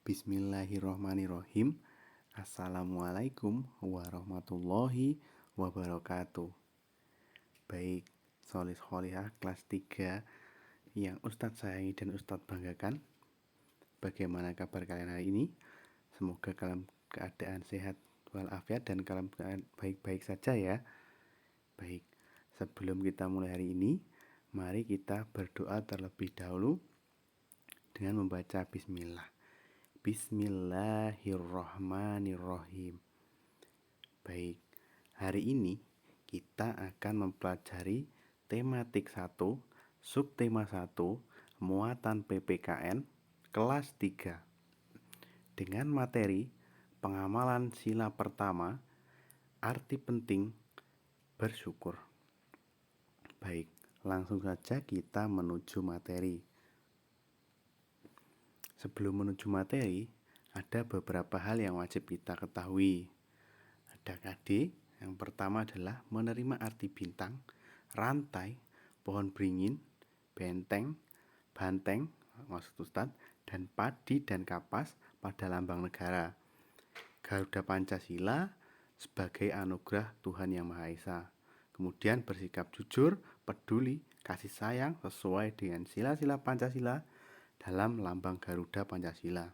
Bismillahirrohmanirrohim. Assalamualaikum warahmatullahi wabarakatuh. Baik, Solih Solihah kelas 3 yang Ustadz sayangi dan Ustadz banggakan. Bagaimana kabar kalian hari ini? Semoga dalam keadaan sehat walafiat dan dalam keadaan baik-baik saja ya. Baik, sebelum kita mulai hari ini, mari kita berdoa terlebih dahulu dengan membaca Bismillah. Bismillahirrohmanirrohim. Baik, hari ini kita akan mempelajari tematik 1, subtema 1, muatan PPKN, kelas 3. Dengan materi pengamalan sila pertama, arti penting bersyukur. Baik, langsung saja kita menuju materi. Sebelum menuju materi, ada beberapa hal yang wajib kita ketahui. Ada KD, yang pertama adalah menerima arti bintang, rantai, pohon beringin, benteng, banteng, maksud Ustadz, dan padi dan kapas pada lambang negara. Garuda Pancasila sebagai anugerah Tuhan Yang Maha Esa. Kemudian bersikap jujur, peduli, kasih sayang sesuai dengan sila-sila Pancasila dalam lambang Garuda Pancasila.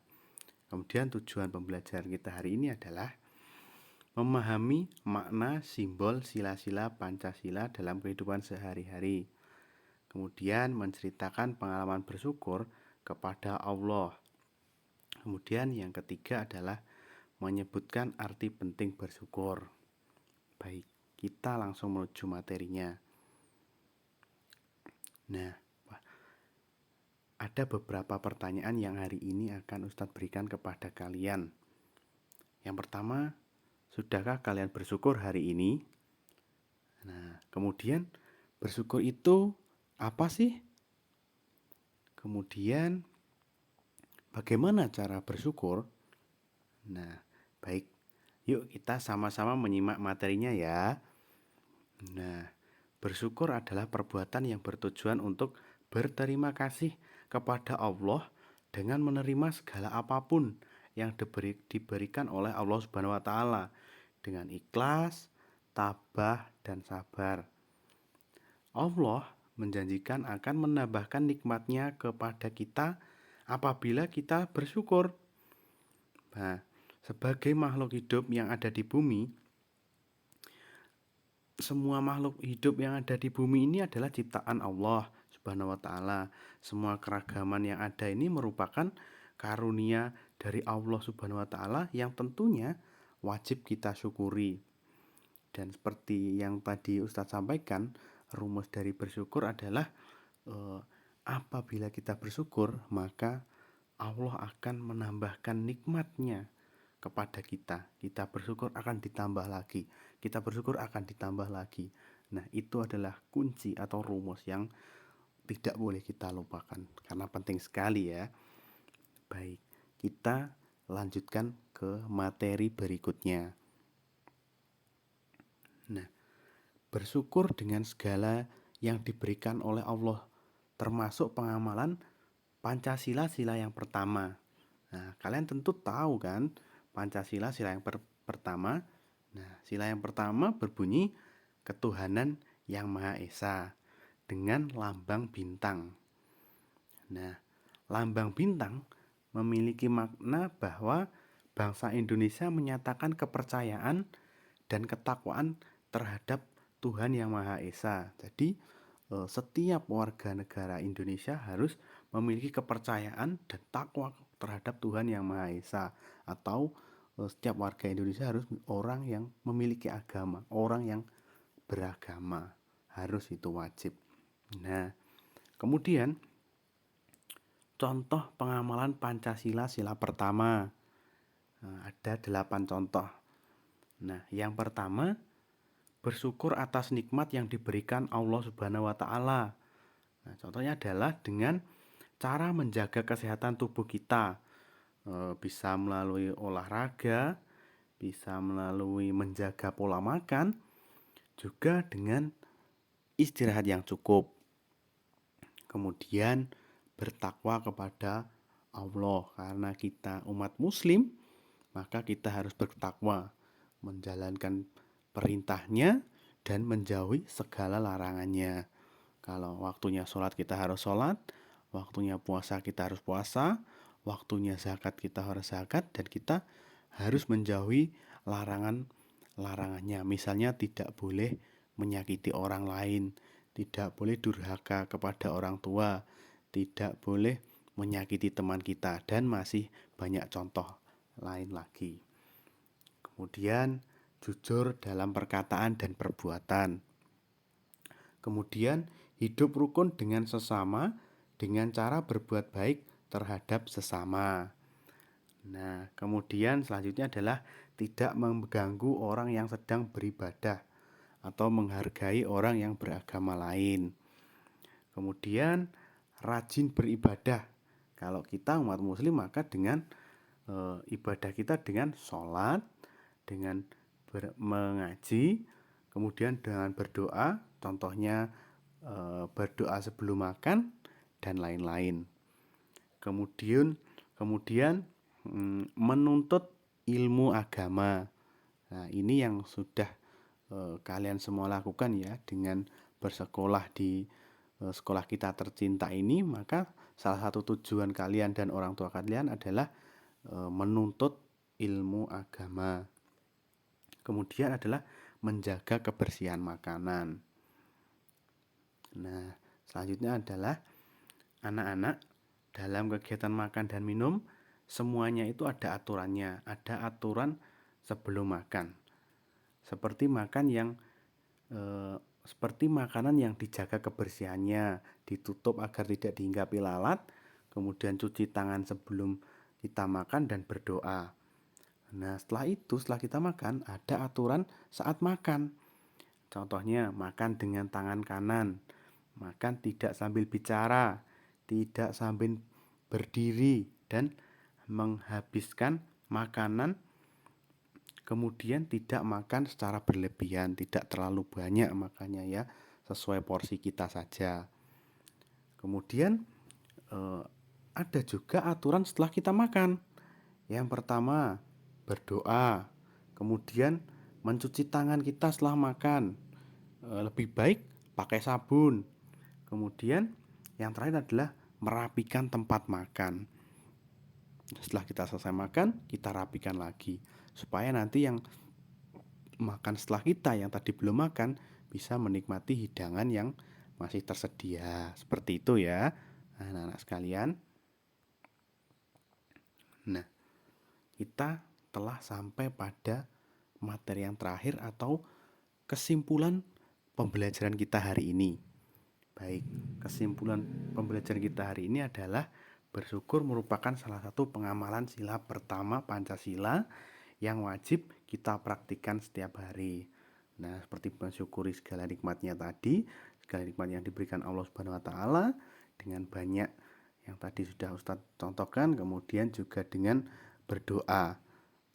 Kemudian tujuan pembelajaran kita hari ini adalah memahami makna simbol sila-sila Pancasila dalam kehidupan sehari-hari. Kemudian menceritakan pengalaman bersyukur kepada Allah. Kemudian yang ketiga adalah menyebutkan arti penting bersyukur. Baik, kita langsung menuju materinya. Nah, ada beberapa pertanyaan yang hari ini akan Ustadz berikan kepada kalian. Yang pertama, sudahkah kalian bersyukur hari ini? Nah, kemudian bersyukur itu apa sih? Kemudian bagaimana cara bersyukur? Nah, baik. Yuk kita sama-sama menyimak materinya ya. Nah, bersyukur adalah perbuatan yang bertujuan untuk berterima kasih kepada Allah dengan menerima segala apapun yang diberikan oleh Allah Subhanahu wa Ta'ala dengan ikhlas, tabah, dan sabar. Allah menjanjikan akan menambahkan nikmatnya kepada kita apabila kita bersyukur. Nah, sebagai makhluk hidup yang ada di bumi, semua makhluk hidup yang ada di bumi ini adalah ciptaan Allah Subhanahu wa Ta'ala. Semua keragaman yang ada ini merupakan karunia dari Allah Subhanahu wa Ta'ala yang tentunya wajib kita syukuri. Dan seperti yang tadi Ustadz sampaikan, rumus dari bersyukur adalah apabila kita bersyukur, maka Allah akan menambahkan nikmatnya kepada kita. Kita bersyukur akan ditambah lagi. Kita bersyukur akan ditambah lagi. Nah, itu adalah kunci atau rumus yang tidak boleh kita lupakan karena penting sekali ya. Baik, kita lanjutkan ke materi berikutnya. Nah, bersyukur dengan segala yang diberikan oleh Allah, termasuk pengamalan Pancasila sila yang pertama. Nah, kalian tentu tahu kan Pancasila sila yang pertama. Nah, sila yang pertama berbunyi ketuhanan yang Maha Esa dengan lambang bintang. Nah, lambang bintang memiliki makna bahwa bangsa Indonesia menyatakan kepercayaan dan ketakwaan terhadap Tuhan Yang Maha Esa. Jadi, setiap warga negara Indonesia harus memiliki kepercayaan dan takwa terhadap Tuhan Yang Maha Esa, atau setiap warga Indonesia harus orang yang memiliki agama, orang yang beragama, harus itu wajib. Nah, kemudian contoh pengamalan Pancasila sila pertama, ada 8 contoh. Nah, yang pertama, bersyukur atas nikmat yang diberikan Allah Subhanahu wa Ta'ala. Nah, contohnya adalah dengan cara menjaga kesehatan tubuh kita, bisa melalui olahraga, bisa melalui menjaga pola makan, juga dengan istirahat yang cukup. Kemudian bertakwa kepada Allah. Karena kita umat muslim, maka kita harus bertakwa, menjalankan perintahnya dan menjauhi segala larangannya. Kalau waktunya sholat kita harus sholat, waktunya puasa kita harus puasa, waktunya zakat kita harus zakat, dan kita harus menjauhi larangannya. Misalnya tidak boleh menyakiti orang lain, tidak boleh durhaka kepada orang tua, tidak boleh menyakiti teman kita, dan masih banyak contoh lain lagi. Kemudian jujur dalam perkataan dan perbuatan. Kemudian hidup rukun dengan sesama dengan cara berbuat baik terhadap sesama. Nah, kemudian selanjutnya adalah tidak mengganggu orang yang sedang beribadah atau menghargai orang yang beragama lain. Kemudian rajin beribadah. Kalau kita umat muslim maka dengan ibadah kita dengan sholat, dengan mengaji, kemudian dengan berdoa, contohnya berdoa sebelum makan dan lain-lain. Kemudian menuntut ilmu agama. Nah, ini yang sudah kalian semua lakukan ya dengan bersekolah di sekolah kita tercinta ini, maka salah satu tujuan kalian dan orang tua kalian adalah menuntut ilmu agama. Kemudian adalah menjaga kebersihan makanan. Nah, selanjutnya adalah anak-anak dalam kegiatan makan dan minum semuanya itu ada aturannya, ada aturan sebelum makan. Seperti makanan yang dijaga kebersihannya, ditutup agar tidak dihinggapi lalat, kemudian cuci tangan sebelum kita makan dan berdoa. Nah, setelah kita makan, ada aturan saat makan. Contohnya, makan dengan tangan kanan, makan tidak sambil bicara, tidak sambil berdiri, dan menghabiskan makanan. Kemudian tidak makan secara berlebihan, tidak terlalu banyak makannya ya, sesuai porsi kita saja. Kemudian ada juga aturan setelah kita makan. Yang pertama, berdoa. Kemudian mencuci tangan kita setelah makan. Lebih baik pakai sabun. Kemudian yang terakhir adalah merapikan tempat makan. Setelah kita selesai makan, kita rapikan lagi supaya nanti yang makan setelah kita yang tadi belum makan bisa menikmati hidangan yang masih tersedia. Seperti itu ya, anak-anak sekalian. Nah, kita telah sampai pada materi yang terakhir atau kesimpulan pembelajaran kita hari ini. Baik, kesimpulan pembelajaran kita hari ini adalah bersyukur merupakan salah satu pengamalan sila pertama Pancasila yang wajib kita praktikkan setiap hari. Nah, seperti mensyukuri segala nikmatnya tadi, segala nikmat yang diberikan Allah Subhanahu wa taala dengan banyak yang tadi sudah Ustadz contohkan, kemudian juga dengan berdoa.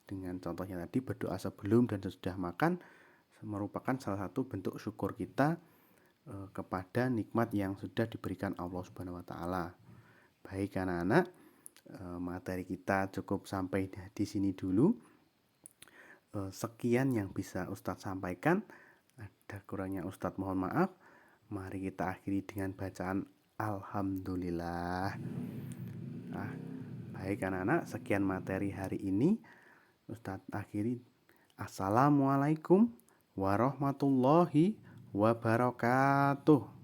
Dengan contohnya tadi berdoa sebelum dan sesudah makan merupakan salah satu bentuk syukur kita kepada nikmat yang sudah diberikan Allah Subhanahu wa taala. Baik anak-anak, materi kita cukup sampai di sini dulu. Sekian yang bisa Ustadz sampaikan. Ada kurangnya Ustadz mohon maaf. Mari kita akhiri dengan bacaan Alhamdulillah. Baik anak-anak, sekian materi hari ini. Ustadz akhiri. Assalamualaikum warahmatullahi wabarakatuh.